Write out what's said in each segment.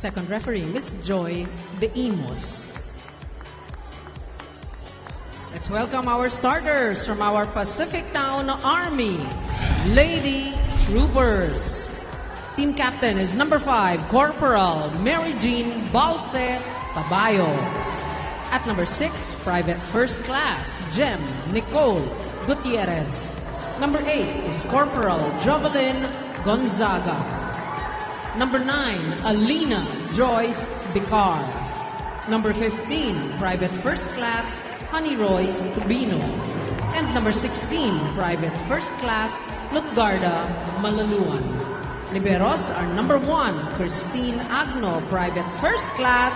Second referee, Miss Joy De Imos. Let's welcome our starters from our Pacific Town Army, Lady Troopers. Team captain is number 5, Corporal Mary Jean Balse Tabayo. At number 6, Private First Class Jem Nicole Gutierrez. Number 8 is Corporal Jovelyn Gonzaga. Number 9, Alina Joyce Bicar. Number 15, Private First Class Honey Royce Tubino. And number 16, Private First Class Lutgarda Malaluan. Liberos are number 1, Christine Agno, Private First Class.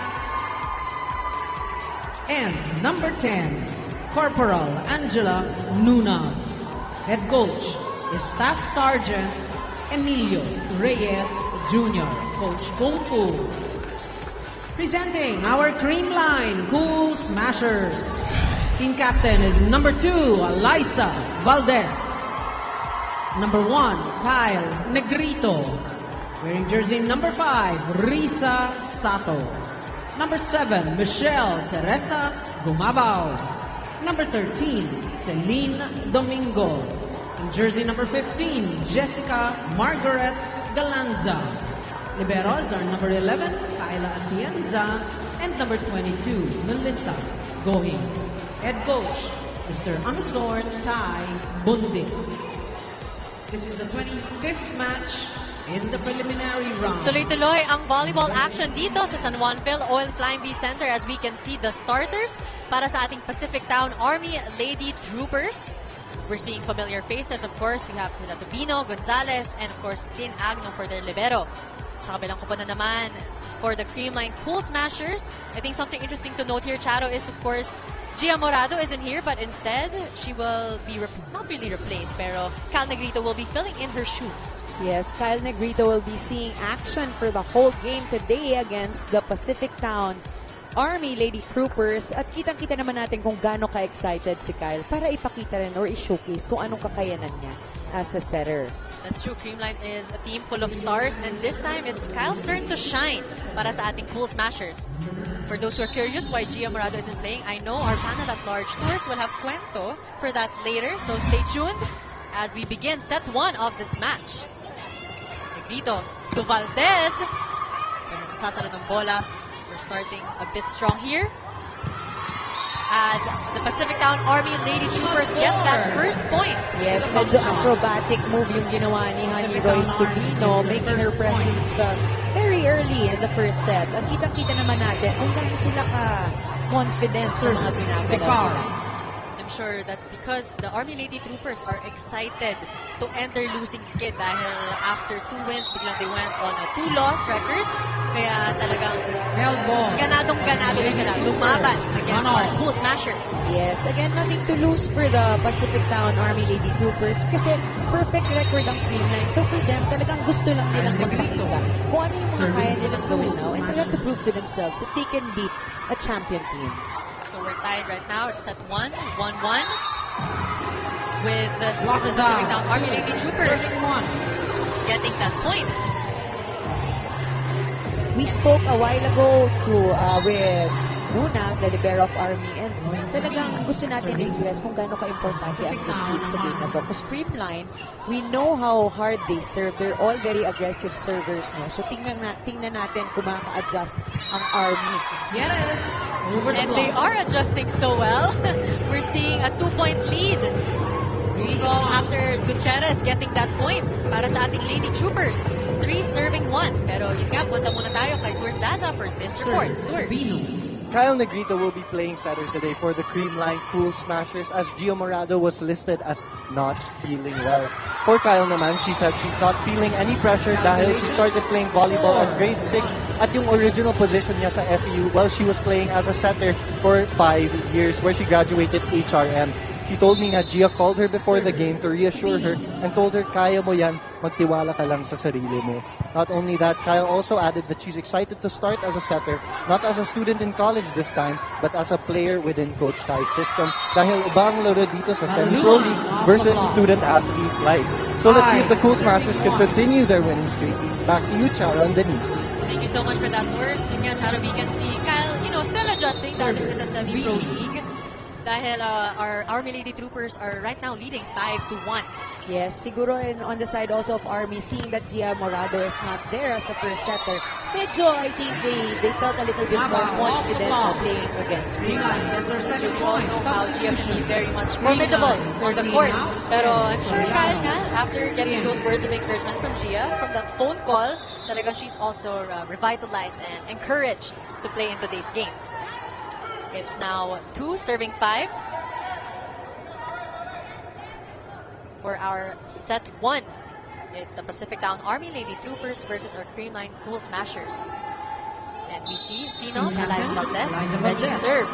And number 10, Corporal Angela Nuna. Head coach is Staff Sergeant Emilio Reyes Jr., Coach Kung Fu. Presenting our Creamline Cool Smashers. Team captain is number 2, Eliza Valdez. Number 1, Kyle Negrito. Wearing jersey number 5, Risa Sato. Number 7, Michelle Teresa Gumabao. Number 13, Celine Domingo. In jersey number 15, Jessica Margaret Galanza. Liberos are number 11, Kyla Atienza, and number 22, Melissa Going. Head coach, Mr. Amasorn Tai Bundit. This is the 25th match in the preliminary round. Tuloy-tuloy ang volleyball action dito sa San Juan Phil Oil Flying V Center as we can see the starters para sa ating Pacific Town Army Lady Troopers. We're seeing familiar faces, of course. We have Tila Tubino, Gonzalez, and of course, Tin Agno for their libero. Sa kabilang kupunan naman, for the Creamline Cool Smashers, I think something interesting to note here, Charo, is of course, Gia Morado isn't here, but instead, she will be not really replaced, pero Kyle Negrito will be filling in her shoes. Yes, Kyle Negrito will be seeing action for the whole game today against the Pacific Town Army Lady Troopers. At kitang-kita naman natin kung gaano ka-excited si Kyle para ipakita rin or i-showcase kung anong kakayanan niya as a setter. That's true. Creamline is a team full of stars, and this time it's Kyle's turn to shine para sa ating Cool Smashers. For those who are curious why Gia Morado isn't playing, I know our panel at large tours will have kwento for that later, so stay tuned as we begin set 1 of this match. Negrito to Valdez. Ganun sasalo ng bola. We're starting a bit strong here as the Pacific Town Army Lady Troopers get that first point. Yes, medyo acrobatic move yung ginawa ni Honey Royce Tubino, making her presence felt very early in the first set. At kitang-kita naman natin kung gaano sila ka-confident sa mga ginagawa nila. I'm sure that's because the Army Lady Troopers are excited to end their losing skid dahil after 2 wins, biglang they went on a 2-loss record. Kaya talagang ganadong-ganado na sila lumaban against our Cool Smashers. Yes, again, nothing to lose for the Pacific Town Army Lady Troopers kasi perfect record ang Creamline. So for them, talagang gusto lang nilang magpakita kung ano yung mga kaya nilang gawin now and talagang to prove to themselves that they can beat a champion team. So we're tied right now. It's set 1, 1-1 with the Pacific Town Army Lady Troopers getting that point. We spoke a while ago with Nuna, the libero of Army, and talagang gusto natin i-stress kung gaano ka-importante ang escape sa game na to. Because Creamline, we know how hard they serve. They're all very aggressive servers, no? So tingnan natin kung maka-adjust ang Army. Yes! And they are adjusting so well. We're seeing a 2-point lead after Gutierrez getting that point para sa ating Lady Troopers. 3 serving 1. Pero yun nga, punta muna tayo kay Tours Daza for this report. Kyle Negrito will be playing setter today for the Creamline Cool Smashers as Gia Morado was listed as not feeling well. For Kyle naman, she said she's not feeling any pressure dahil she started playing volleyball at grade 6 at yung original position niya sa FEU while she was playing as a setter for 5 years where she graduated HRM. She told me nga Gia called her before the game to reassure her and told her, kaya mo yan, magtiwala ka lang sa sarili mo. Not only that, Kyle also added that she's excited to start as a setter, not as a student in college this time, but as a player within Coach Tai's system. Dahil iba ang laro dito sa semi-pro league versus student-athlete life. So let's see if the Cool Smashers can continue their winning streak. Back to you, Charo and Denise. Thank you so much for that, Urs. Yun nga, Charo, we can see Kyle, still adjusting dahil this is a semi-pro league. Dahil our Army Lady Troopers are right now leading 5-1. Yes, siguro on the side also of Army, seeing that Gia Morado is not there as the first setter, medyo I think they felt a little bit more confident playing against Creamline. We all know how Gia can be very much formidable for the court. Pero I'm sure Kyle nga, after getting those words of encouragement from Gia, from that phone call, talagang she's also revitalized and encouraged to play in today's game. It's now 2 serving 5. For our set 1, it's the Pacific Town Army Lady Troopers versus our Creamline Cool Smashers. And we see Phenom, Eliza Valdez, ready to serve.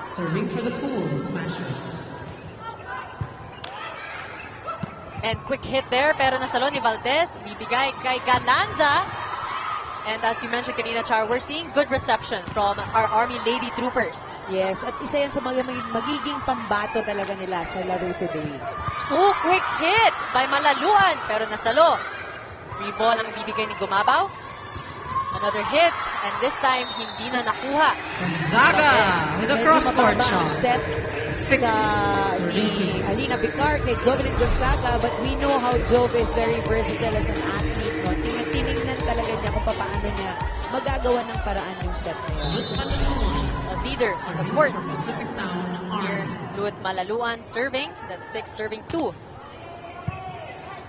Serving for the Cool Smashers. And quick hit there, pero nasalo ni Valdez, bibigay kay Galanza. And as you mentioned kanina, Char, we're seeing good reception from our Army Lady Troopers. Yes, at isa yan sa mga magiging pambato talaga nila sa laro today. Oh, quick hit by Malaluan, pero nasalo. Free ball ang ibibigay ni Gumabaw. Another hit, and this time, hindi na nakuha. Gonzaga with a cross-court shot. Set 6 sa ni Alina Picar kay Jovelyn Gonzaga, but we know how Jove is very versatile as an athlete. No? Tinignan talaga niya kung paano niya magagawa ng paraan yung set na yun. She's a leader on the court. Pacific Town Here, Army. Luot Malaluan serving. That's 6 serving 2.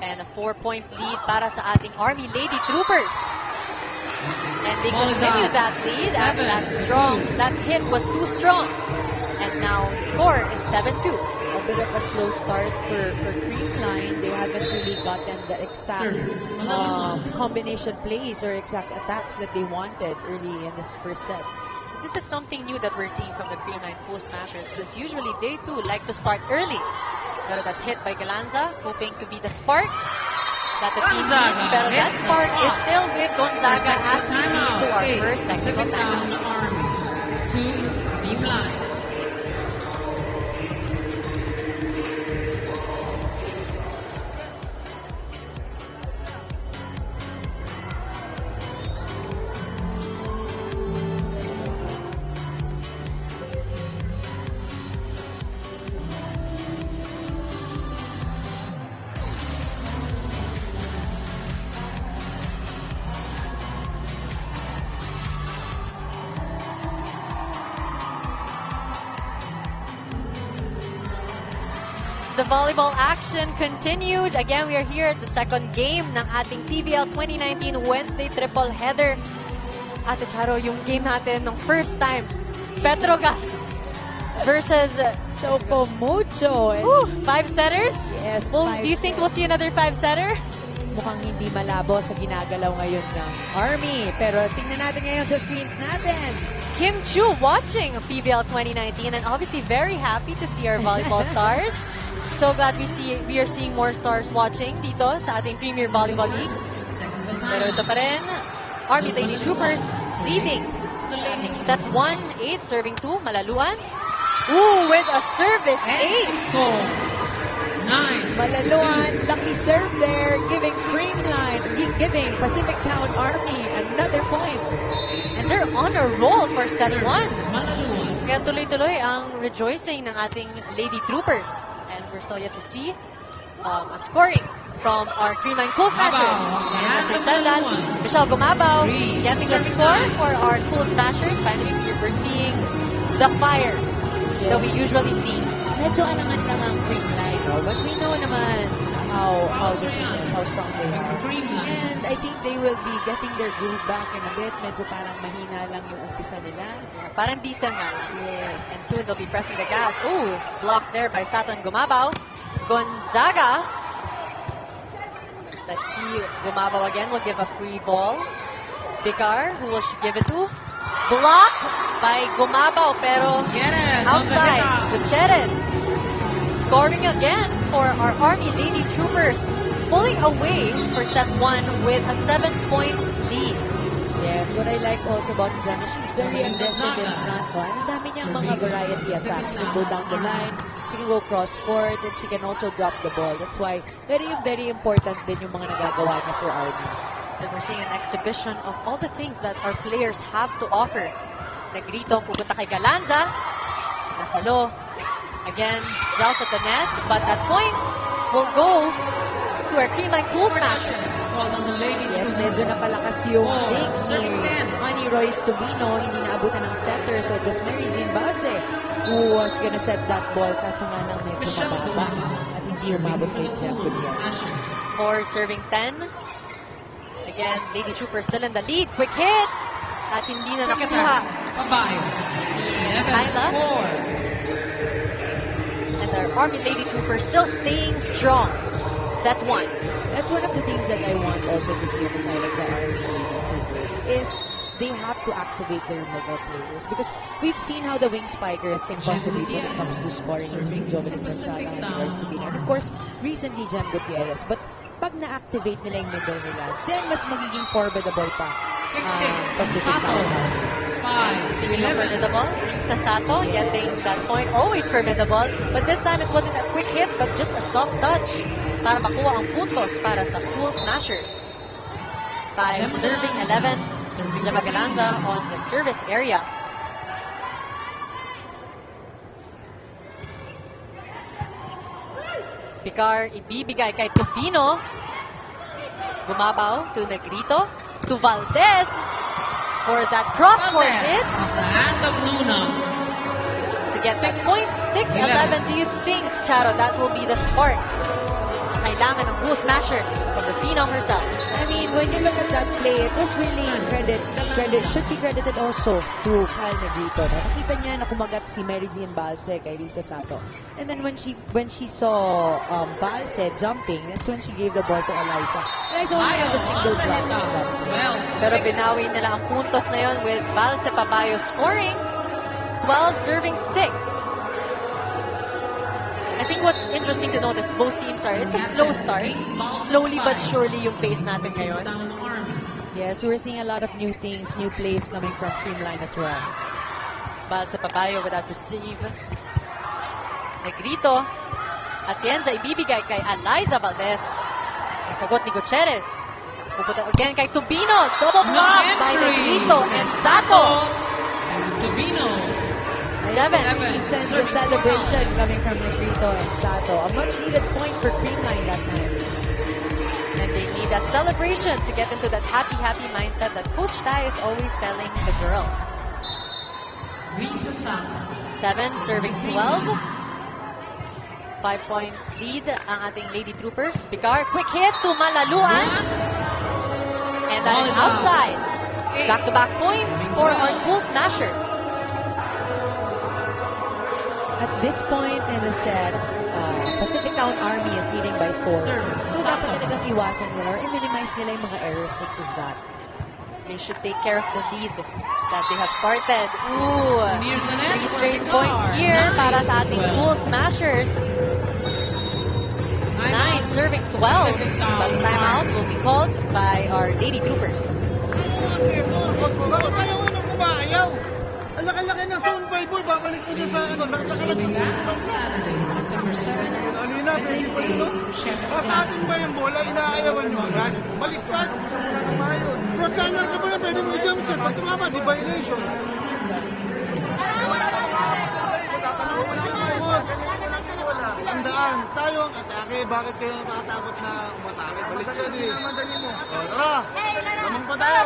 And a 4-point lead para sa ating Army Lady Troopers. And they continue that lead as that hit was too strong. And now the score is 7-2. A bit of a slow start for Creamline. They haven't really gotten the exact combination plays or exact attacks that they wanted early in this first set. So this is something new that we're seeing from the Creamline Cool Smashers, because usually they too like to start early. Pero that hit by Galanza, hoping to be the spark that the team needs. Pero that spark is still with Gonzaga as we lead to our first technical timeout. Army to Creamline. The volleyball action continues. Again, we are here at the second game ng ating PVL 2019 Wednesday triple header. Ate Charo, yung game natin ng first time, Petrogas versus Choco Mucho. 5 setters? Yes, Well, 5 do you think we'll see another 5 setter? Mukhang hindi malabo sa ginagalaw ngayon ng Army. Pero tingnan natin ngayon sa screens natin. Kim Chu watching PVL 2019 and obviously very happy to see our volleyball stars. So glad we are seeing more stars watching dito sa ating Premier Volleyball League. Pero ito pa rin, Army Lady Troopers leading. Sa ating set 1, 8 serving 2, Malaluan. Ooh, with a service ace. 9. Malaluan, lucky serve there, giving Creamline, giving Pacific Town Army another point. And they're on a roll for set 1. Malaluan. Kaya tuloy-tuloy ang rejoicing ng ating Lady Troopers. And we're still yet to see a scoring from our Creamline Cool Smashers. And as I said that, Michelle Gumabaw getting the score for our Cool Smashers. Finally, we're seeing the fire that we usually see. Medyo alangan lang ang Creamline, no? But we know naman how strong they are. And I think they will be getting their groove back in a bit. Medyo parang mahina lang yung umpisa nila. Parang decent nga lang. Yes. And soon they'll be pressing the gas. Ooh, blocked there by Saton Gumabaw. Gonzaga. Let's see, Gumabaw again will give a free ball. Bicar, who will she give it to? Blocked by Gumabaw, pero outside. Gutierrez scoring again for our Army Lady Troopers, pulling away for set 1 with a 7-point lead. Yes, what I like also about Gemma, she's very aggressive in front. No? And ang dami niyang mga variety attacks. She can go down the line, she can go cross-court, and she can also drop the ball. That's why very, very important din yung mga nagagawa niya for Army. And we're seeing an exhibition of all the things that our players have to offer. Negrito, pupunta kay Galanza. Nasa low. Again, Joust at the net. But that point will go to our Creamline Cool Smashers. Called on the lady Yes, troopers. medyo napalakas yung Oh, legs serving 10. Honey Royce Tubino. Hindi naabutan ng setter. So it was Mary Jean Base who was gonna set that ball. Kaso nga lang medyo Michelle mababa. Duama. At hindi umabot kay Jem Cool Gutierrez. Smashers. For serving 10. Again, Lady Trooper still in the lead. Quick hit. At hindi na Quick nakuha attack. Pabayo. ni Kyla. 11-4. And our Army Lady Trooper still staying strong. Set 1. That's one of the things that I want also to see on the side of the Army Troopers is they have to activate their mega players because we've seen how the wing spikers can contribute when it comes to scoring using Jovelyn Pacific Gonzaga and Town. Royce Tubino. And of course, recently Jem Gutierrez. But pag na-activate nila yung middle nila, then mas magiging formidable pa Pacific Sato. Town. 5. Speaking of 11. formidable, Risa Sato getting that point. Always formidable. But this time it wasn't a quick hit but just a soft touch para makuha ang puntos para sa Cool Smashers. 5 serving 11. Gemma Galanza on the service area. Picar ibibigay kay Tubino. Bumabaw to Negrito. To Valdez for that cross-court hit Off the hand of Luna. to get that 6, point. 6-11. Do you think, Charo, that will be the spark na kailangan ng Cool Smashers from the Phenom herself? I mean, when you look at that play, it was really should be credited also to Kyle Negrito. Nakita niya na kumagat si Mary Jean Balse kay Risa Sato. And then when she saw Balse jumping, that's when she gave the ball to Eliza. Eliza only had a single drop. 12 to Pero 6. binawi nila ang puntos na yon with Valse Pabayo scoring. 12 serving 6. I think what's interesting to notice, both teams it's a slow start. Slowly but surely yung pace natin ngayon. Down Army. Yes, we're seeing a lot of new things, new plays coming from Creamline as well. Valse Pabayo without receive. Negrito. Atienza ibibigay kay Eliza Valdez. Nasagot ni Gutierrez. Pupunta again kay Tubino. Double block by Negrito and Sato. Tubino. 7. He sends a celebration coming from Negrito and Sato. A much needed point for Creamline that time. And they need that celebration to get into that happy mindset that Coach Tai is always telling the girls. Risa Sato. 7 serving 12. 5-point lead ang ating Lady Troopers. Picar, quick hit to Malaluan. And that is outside. Back-to-back points for our Cool Smashers. At this point in the set, Pacific Town Army is leading by 4. So dapat talagang iwasan nila or i-minimize nila yung mga errors such as that. They should take care of the lead that they have started. Ooh, Near the net 3 for straight Picar. points here para sa ating 9-12. Cool Smashers. 9 serving 12. But timeout will be called by our Lady Troopers. Bakit ayaw nang umaayaw? Ang laki-laki ng zone 5 boy, babalik ko dun sa Serving that on Saturday, September 7. Kanina, And pwede they pa ito. face Chef's Sa Class. atin ba yung bola, inaayawan nyo agad? Baliktad. Frontliner ka ba na pwede mo i-jump shot? Pag tumama, di violation. Tandaan, tayo ang atake. Bakit kayo natatakot na umatake? Baliktad eh. O, tara. Lamang pa tayo.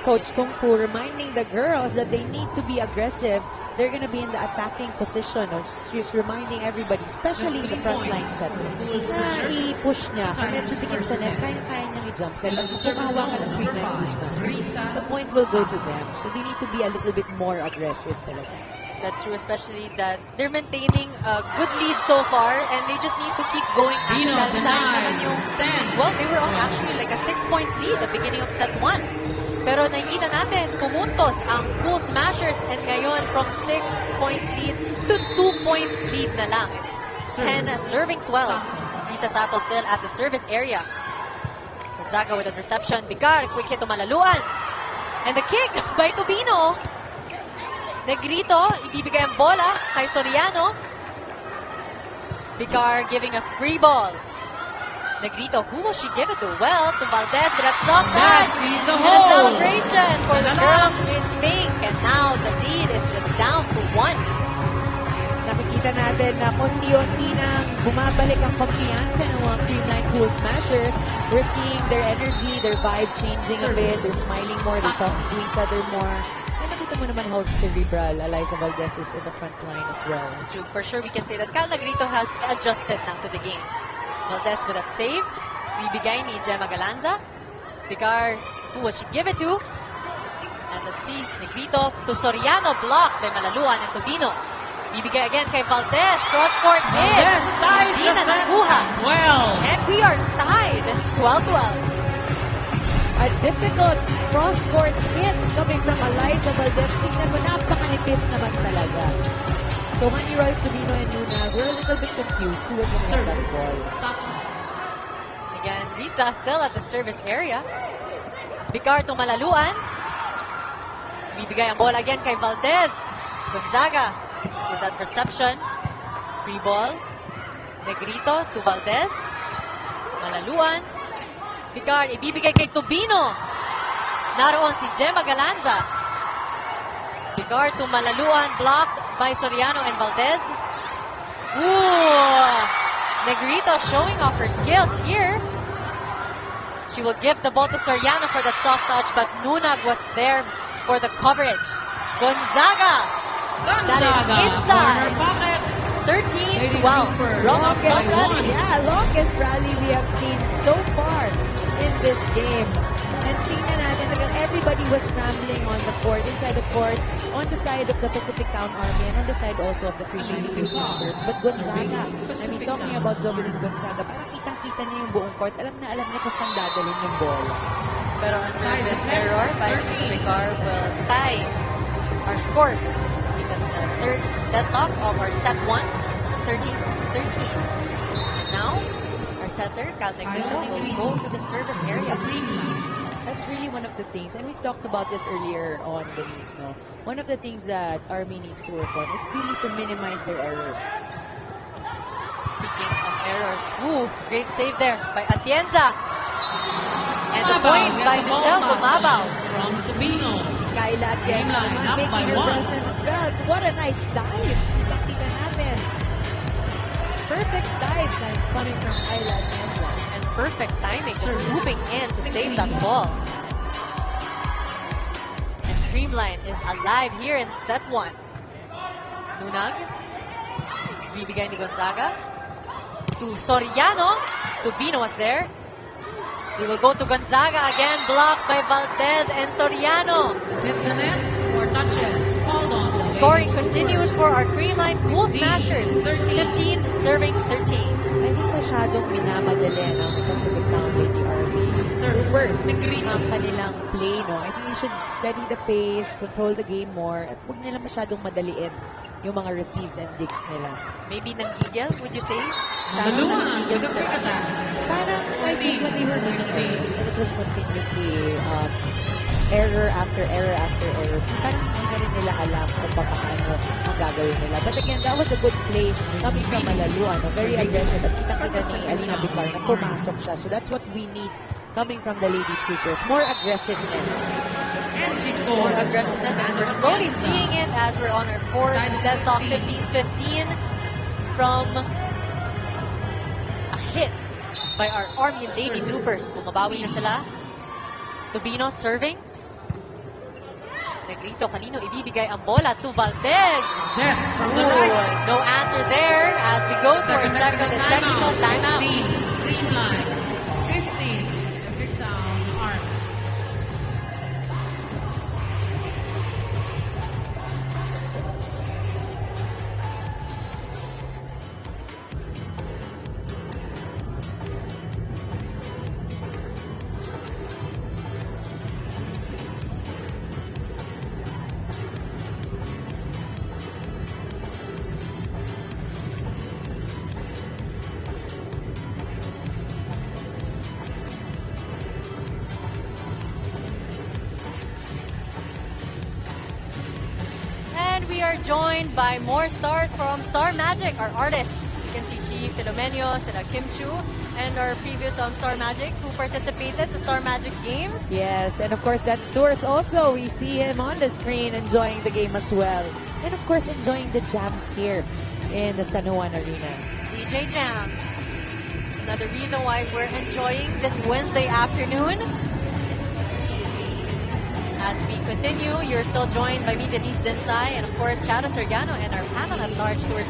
Coach Kung Fu reminding the girls that they need to be aggressive. They're going to be in the attacking position. She's reminding everybody, especially the frontline set. I-push niya. Kung medyo tingin sa net, kaya niyang i-jump set. Pag kumawa ka ng free time push the point will go to them. So they need to be a little bit more aggressive talaga. That's true, especially that they're maintaining a good lead so far and they just need to keep going at it. Dahil sayang naman yung 10. well, they were on actually like a 6-point lead at the beginning of set 1. Pero nakikita natin, pumuntos ang Cool Smashers and ngayon from 6-point lead to 2-point lead na lang. It's 10 serving 12. Risa Sato still at the service area. Gonzaga with a reception. Picar, quick hit to Malaluan. And the kick by Tubino. Negrito, ibibigay ang bola kay Soriano. Picar giving a free ball Negrito, who will she give it to? Well, to Valdez with that soft Valdez touch. sees the And a hole. celebration for the Sana girls lang. in pink. And now the lead is just down to 1. Nakikita natin na konti-unti nang bumabalik ang kumpiyansa ng mga Creamline Cool Smashers. We're seeing their energy, their vibe changing a bit. They're smiling more, they're talking to each other more. And nakita mo naman how cerebral Eliza Valdez is in the front line as well. True, for sure we can say that Kyle Negrito has adjusted now to the game. Valdez with that save. Bibigay ni Gemma Galanza. Picar, who will she give it to? And let's see, Negrito to Soriano, blocked by Malaluan and Tubino. Bibigay again kay Valdez. Cross-court hit. Valdez ties Hindi the na set nakuha. at 12. And we are tied. 12-12. A difficult cross-court hit coming from Eliza Valdez. Tingnan mo, napakanipis naman talaga. So, Honey Royce, Tubino, and Luna, we're a little bit confused who was going that Service. ball. Sutton. Again, Risa still at the service area. Picar to Malaluan. Bibigay ang bola again kay Valdez. Gonzaga with that reception. Free ball. Negrito to Valdez. Malaluan. Picar ibibigay kay Tubino. Naroon si Gemma Galanza. Picar to Malaluan, blocked by Soriano and Valdez. Ooh! Negrito showing off her skills here. She will give the ball to Soriano for that soft touch, but Nunag was there for the coverage. Gonzaga! That is Gonzaga. inside. Corner pocket. 13-12. Lady Troopers Wrong up by rally. one. Yeah, longest rally we have seen so far in this game. And tingnan natin, talagang everybody was scrambling on the court, inside the court, on the side of the Pacific Town Army, and on the side also of the Creamline Cool Smashers. But Gonzaga, talking about Jovelyn Gonzaga, parang kitang-kita niya yung buong court. Alam na kung saan dadalhin yung bola. Pero ang Sky service is error by 13. Picar will tie our scores. Because the third deadlock of our set 1, 13-13. And now, our setter, Kyle Negrito, will go to the service area. That's really one of the things, and we've talked about this earlier on, Denise, no? One of the things that Army needs to work on is really to minimize their errors. Speaking of errors, ooh, great save there by Atienza. And the Tumabaw point gets by a ball Michelle touch Tumabaw. From Tubino. Si Kyla against Creamline naman, up by making her one. presence felt. What a nice dive! Nakita natin. Perfect dive coming from Kyla Atienza. And perfect timing, just Service. swooping in to save that ball. And Creamline is alive here in set 1. Nunag. Bibigay ni Gonzaga. To Soriano. Tubino was there. They will go to Gonzaga again, blocked by Valdez and Soriano. Hit the net for touches. Called on. The Scoring Lady continues Troopers. for our Creamline Cool 15, Smashers. 13. 15 serving 13. I think masyadong minamadali ng Pacific Town Lady Army. Service. Reverse Negrito. ang kanilang play, no? I think you should steady the pace, control the game more, at huwag nila masyadong madaliin yung mga receives and digs nila. Maybe nanggigil, would you say? Malaluan nanggigil with a quick sila. attack. Parang I think when they were doing this, and it was continuously error after error after error. Parang hindi na rin nila alam kung paano ang gagawin nila. But again, that was a good play coming from Malaluan. No? Very aggressive. At kita-kita ni Alina Bicar na pumasok siya. So that's what we need coming from the Lady Troopers. More aggressiveness. And she More scores. aggressiveness, and we're slowly seeing it as we're on our fourth deadlock, 15-15 from a hit by our Army Lady Troopers. Bumabawi na sila. Tubino serving. Negrito kanino ibibigay ang bola to Valdez. Yes, from the Ooh, right. no answer there as we go to our second and technical timeout. 16, Creamline. 15, Pacific Town Army. And we are joined by more stars from Star Magic, our artists. You can see Chief Filomenio, Sina Kim Chu, and our previous Star Magic who participated sa Star Magic games. Yes, and of course that's Tours also. We see him on the screen enjoying the game as well. And of course enjoying the jams here in the San Juan Arena. DJ Jams. Another reason why we're enjoying this Wednesday afternoon. As we continue, you're still joined by me, Denise Densai, and of course, Charo Soriano, and our panel at large, Tours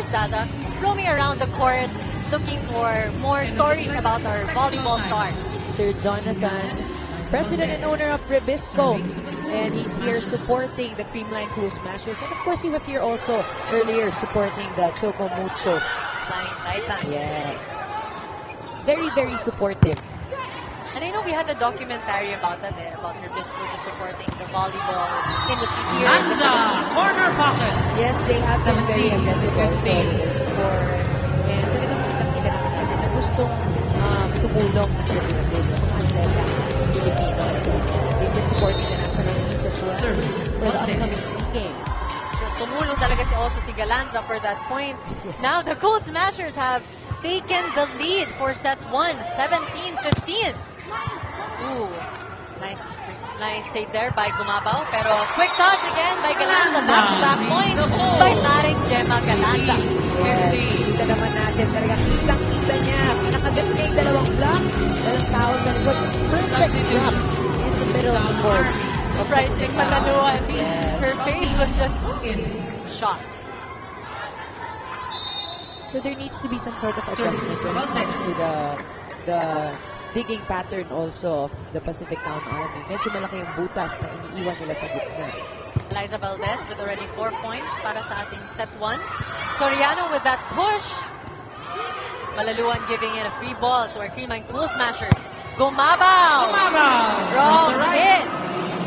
Daza, roaming around the court, looking for more stories about our volleyball stars. Sir Jonathan, president and owner of Rebisco, and he's here supporting the Creamline Cool Smashers. And of course, he was here also earlier supporting the Choco Mucho Flying Titans. Yes. Very, very supportive. And I know we had a documentary about that, about Rebisco just supporting the volleyball industry here in the Lanza, Philippines. corner pocket. Yes, they have been very 17, aggressive also 15. in their support. And talagang kitang-kita naman natin na gustong tumulong ng Rebisco sa mga atleta Pilipino. They've been supporting the national teams as well Service. for the upcoming Contest. SEA Games. So, tumulong talaga si Galanza for that point. Now, the Cool Smashers have taken the lead for set 1, 17-15. Ooh, nice save there by Gumabaw. Pero quick touch again by Galanza. Back-to-back points by Maring Gemma Galanza. Yes, kita naman natin talagang kitang-kita niya. Pinakagat niya yung dalawang block. Walang tao sa likod. Perfect block in the middle of the court. Surprising Matanuan. Yes. Her face was just shot. So there needs to be some sort of adjustment Service. when it comes to Contest. the digging pattern also of the Pacific Town Army. Medyo malaki yung butas na iniiwan nila sa gitna. Liza Valdez with already 4 points para sa ating set 1. Soriano with that push. Malaluan giving it a free ball to our Creamline Cool Smashers. Gumabaw! Strong hit!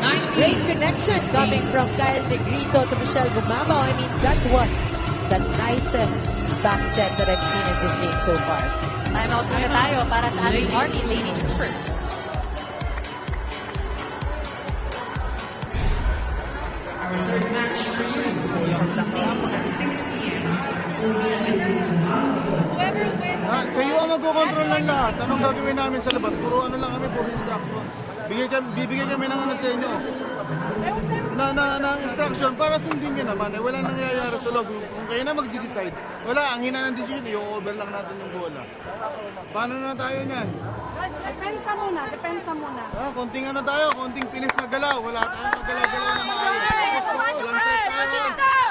19. Great connection coming from Kyle Negrito to Michelle Gumabaw. I mean, that was the nicest back set that I've seen in this game so far. Timeout muna tayo para sa ating Army Lady Troopers. Our third match for you is at 6 p.m. Whoever wins. Kayo ang magkocontrol ng lahat. Anong gagawin namin sa labas? Puro ano lang kami, puro instruction. Bibigyan kami ng ano sa inyo. Na instruction para sundin nyo naman. Wala nang nangyayari sa loob. Kung kayo na magdi-decide, wala. Ang hina ng decision, i-over lang natin yung bola. Paano na tayo niyan? Depensa muna. Konting ano tayo, konting pilis na galaw. Wala tayong magalaw-galaw na maayos. Walang set tayo.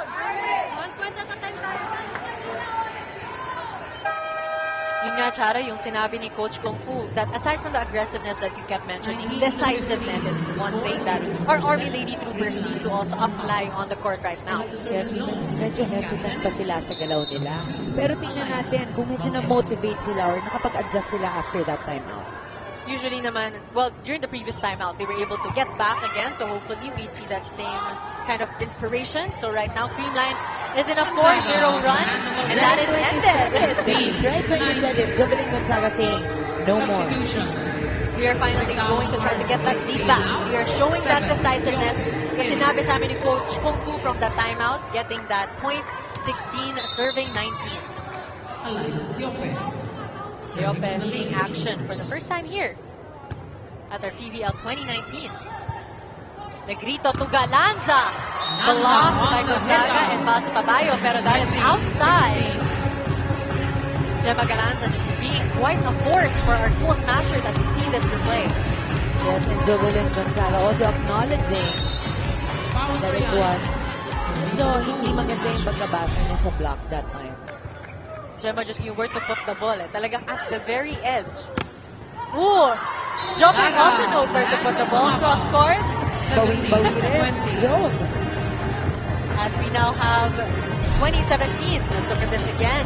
Yun nga, Chara, yung sinabi ni Coach Kung Fu, that aside from the aggressiveness that you kept mentioning, decisiveness is one thing that our Army Lady Troopers need to also apply on the court right now. Yes, medyo hesitant pa sila sa galaw nila. Pero tingnan natin kung medyo na-motivate sila or nakapag-adjust sila after that timeout. Usually naman, well, during the previous timeout, they were able to get back again, so hopefully we see that same kind of inspiration. So right now, Creamline is in a 4-0 run, and that is ended. Right when you said it, Jovelyn Gonzaga saying, no more. Substitution. We are finally going to try to get that lead back. We are showing that decisiveness. Kasi sinabi sa amin ni Coach Kung Fu from that timeout, getting that point, 16, serving 19. Eliza Tiope. Siope seeing action for the first time here at our PVL 2019. Negrito to Galanza. Blocked by Gonzaga and Basa Pabayo, pero that is outside. Gemma Galanza just being quite a force for our Cool Smashers as we see this replay. Yes, and Jovelyn Gonzaga also acknowledging that it was hindi maganda yung pagkabasa niya sa block that time. Gemma just knew where to put the ball. Talagang at the very edge. Ooh! Jovelyn also knows where to put the ball. Cross court. Bawing-bawi rin. Job. As we now have 2017. Let's look at this again.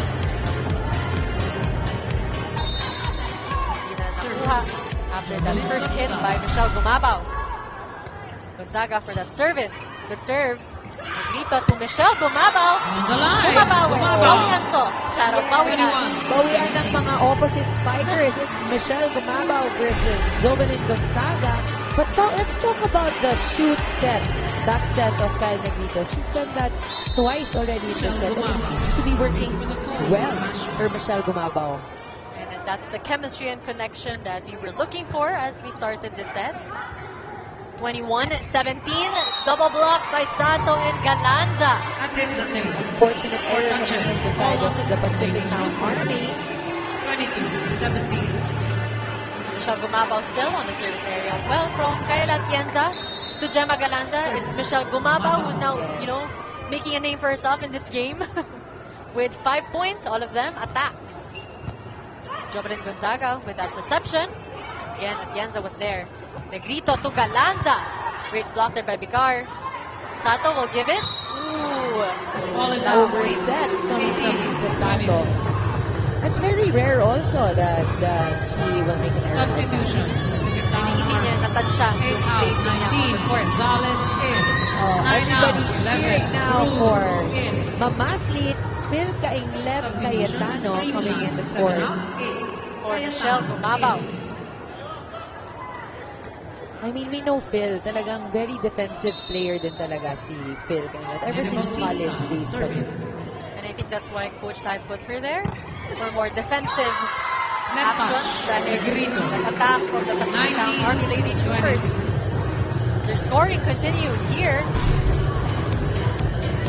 Hindi na nakuha after that first hit by Michelle Gumabaw. Gonzaga for that service. Good serve. Negrito to Michelle Gumabaw. On the line. Gumabaw. Gumabaw. Bawian to. Charo, bawian. Bawian ng mga opposite spikers. It's Michelle Gumabaw versus Jovelyn Gonzaga. But now, let's talk about the shoot set, back set of Kyle Negrito. She's done that twice already in the set, and it seems to be working well for Michelle Gumabaw. And That's the chemistry and connection that we were looking for as we started the set. 21-17, double block by Sato and Galanza. At hit the thing. Unfortunate error coming touches. from the side of the Pacific Lady Town Troopers. Army. 22-17. Michelle Gumabaw still on the service area. Well, from Kayla Atienza to Gemma Galanza, it's Michelle Gumabaw who's now, making a name for herself in this game. With 5 points, all of them attacks. Jovelyn Gonzaga with that reception. Again, Atienza was there. Negrito to Galanza. Great block there by Bicar. Sato will give it. Ooh. Ball is out. Overset coming from Lisa Sato. That's very rare also that she will make an error. Substitution. Hindi niya natansya 8 yung out. placing niya on 19. the court. Gonzalez in. 9 out. Everybody's 11. cheering now Cruz for in. Mamatlit, Phil Kainglet, Substitution. Cayetano coming in the 7 court. out. 8. For Michelle Gumabaw. I mean, we know Phil, talagang very defensive player din talaga si Phil Kainglet. Ever since college days pa rin. And I think that's why Coach Tai put her there for more defensive Net actions touch. dahil Negrito. nag-attack from the Pacific Town 19, Army Lady Troopers. Their scoring continues here.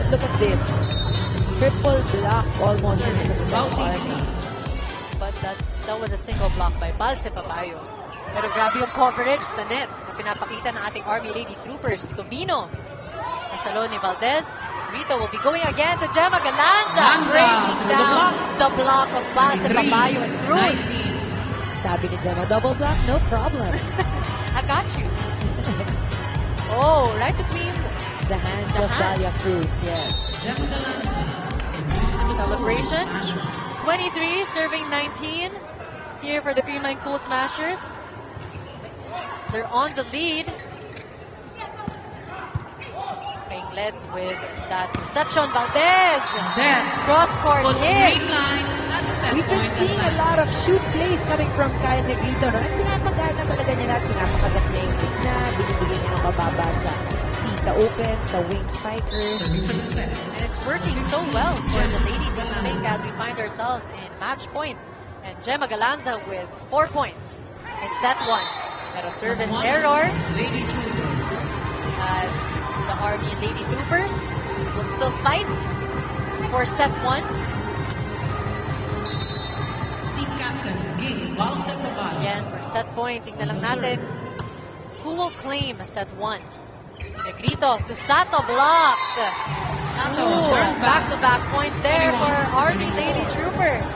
But look at this. Triple block almost in the Service. Bautista. Army. But that was a single block by Balse Papayo. Pero grabe yung coverage sa net na pinapakita ng ating Army Lady Troopers. Tobino. Nasalo ni Valdez. Rito will be going again to Gemma Galanza. Breaking through the down block. the block of Balse 23, Papayo and Cruz. 19. Sabi ni Gemma, double block, no problem. I got you. Oh, right between The hands The of hands. Dalia Cruz, yes. Gemma Galanza. Celebration. Smashers. 23 serving 19 here for the Creamline Cool Smashers. They're on the lead. Kainglet with that reception. Valdez. Des. Cross court Puts hit. Creamline at set We've been point. seeing a lot of shoot plays coming from Kyle Negrito. No? At pinapagana talaga niya lahat. Pinapakagat niya yung gitna. Binibigyan niya ng mababa sa sa open, sa wing spikers. Serving for the set. And it's working so well for the ladies in the make as we find ourselves in match point. And Gemma Galanza with 4 points in set 1. Pero service Plus 1. error. Lady Troopers. The Army Lady Troopers will still fight for set 1. Team Captain Ging Balse Papayo. Again, for set point, tingnan lang natin who will claim set 1. Negrito to Sato, blocked. Sato, Ooh, turn back. back-to-back points there 21, for Army 24. Lady Troopers.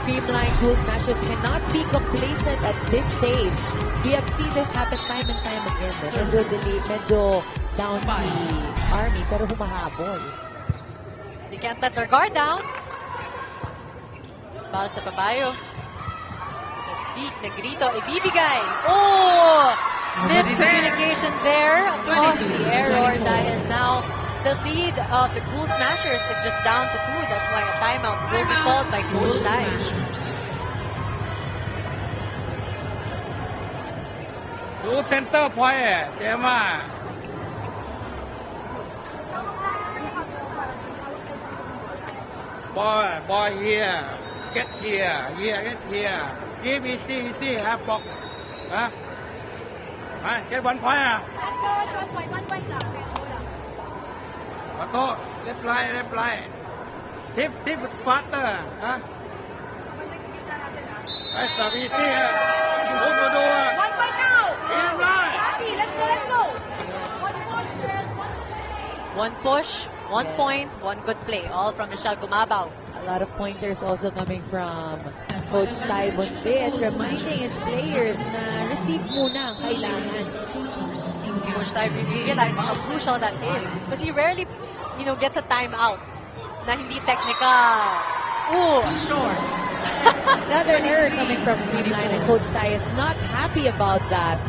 Creamline Cool Smashers cannot be complacent at this stage. We have seen this happen time and time again. Medyo delay, medyo down si Army, pero humahabol. They can't let their guard down. Ball sa Papayo. Let's see, Negrito, ibibigay. Oh! Miscommunication there. Caused the error dahil now the lead of the Cool Smashers is just down to 2. That's why a timeout will be called by Coach Tai. Smashers. ดูเซนเตอร์พอยต์เจม่าบอยเฮียเก็ตเฮียเก็ตเฮียGBCครับบอกนะเก็ตวันพอยต์ขอโทษเล็บไลท์ทิปฟาสเตอร์นะไอ้สามีที่ดู Creamline. One push, 1 point, 1 good play. All from Michelle Gumabaw. A lot of pointers also coming from Coach Tai Bundit, reminding his players na receive muna ang kailangan. Troopers. Team Coach Captain Tai really Ging realized how Balse crucial that Papayo. is. Because he rarely, gets a timeout na hindi technical. Ooh. Too short. Another error coming from Creamline, and Coach Tai is not happy about that.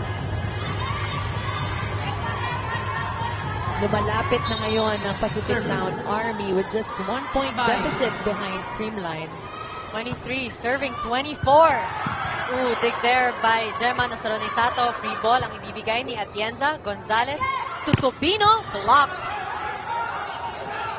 Lumalapit na ngayon ang Pacific Service. Town Army with just 1 point Bye. deficit behind Creamline. 23, serving 24. Ooh, dig there by Gemma Nasarone Sato. Free ball ang ibibigay ni Atienza. Gonzalez to Tobino. Blocked.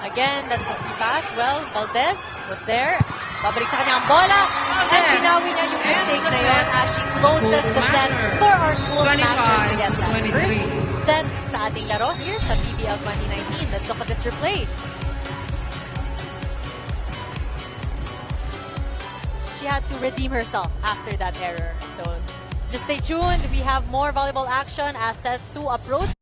Again, that's a free pass. Well, Valdez was there. Babalik sa kanya ang bola. And pinawi niya yung mistake na yun as she closes the set for our cool smashers to get that 25-23. first set sa ating laro here sa PVL 2019. Let's look at this replay. She had to redeem herself after that error. So just stay tuned. We have more volleyball action as set 2 approach.